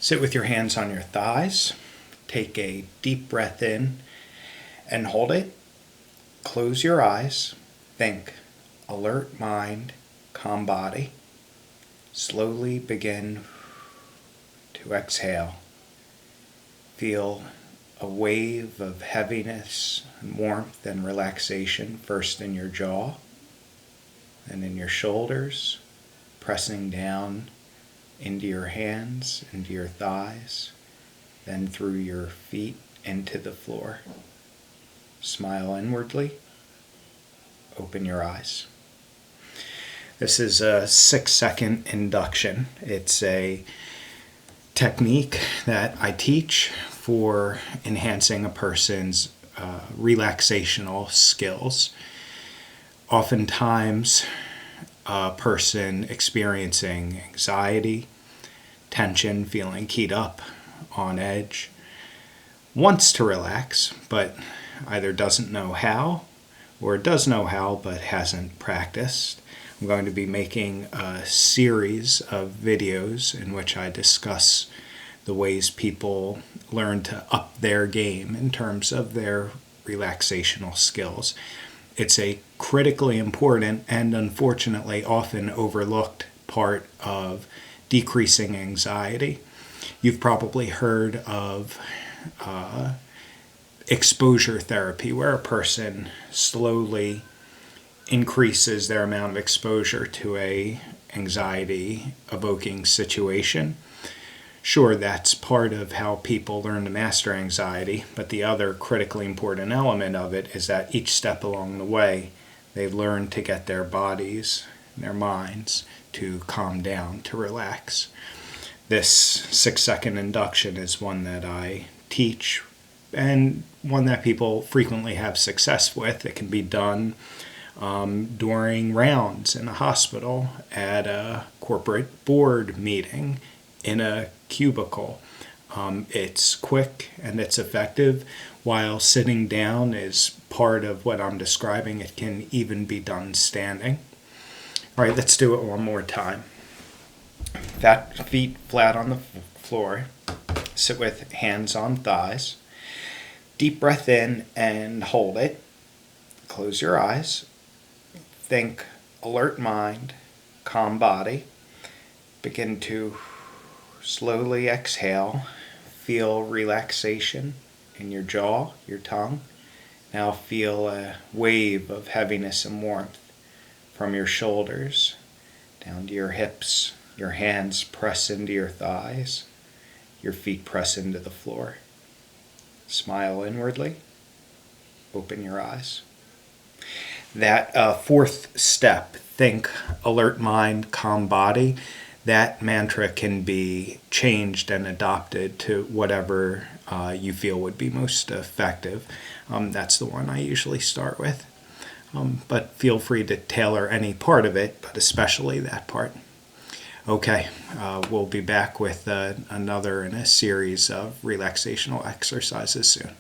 Sit with your hands on your thighs. Take a deep breath in and hold it. Close your eyes. Think, alert mind, calm body. Slowly begin to exhale. Feel a wave of heaviness, warmth, and relaxation first in your jaw, then in your shoulders, pressing down into your hands, into your thighs, then through your feet into the floor. Smile inwardly. Open your eyes. This is a 6-second induction. It's a technique that I teach for enhancing a person's relaxational skills. Oftentimes, a person experiencing anxiety, tension, feeling keyed up, on edge, wants to relax, but either doesn't know how or does know how but hasn't practiced. I'm going to be making a series of videos in which I discuss the ways people learn to up their game in terms of their relaxational skills. It's a critically important and unfortunately often overlooked part of decreasing anxiety. You've probably heard of exposure therapy, where a person slowly increases their amount of exposure to a anxiety-evoking situation. Sure, that's part of how people learn to master anxiety, but the other critically important element of it is that each step along the way, they learn to get their bodies, their minds, to calm down, to relax. This 6-second induction is one that I teach and one that people frequently have success with. It can be done during rounds in a hospital, at a corporate board meeting, in a cubicle. It's quick and it's effective. While sitting down is part of what I'm describing, it can even be done standing. All right, let's do it one more time. Feet flat on the floor. Sit with hands on thighs. Deep breath in and hold it. Close your eyes. Think, alert mind, calm body. Begin to slowly exhale. Feel relaxation in your jaw, your tongue. Now feel a wave of heaviness and warmth from your shoulders down to your hips. Your hands press into your thighs. Your feet press into the floor. Smile inwardly. Open your eyes. That fourth step, think, alert mind, calm body, that mantra can be changed and adopted to whatever you feel would be most effective. That's the one I usually start with. But feel free to tailor any part of it, but especially that part. Okay, we'll be back with another in a series of relaxational exercises soon.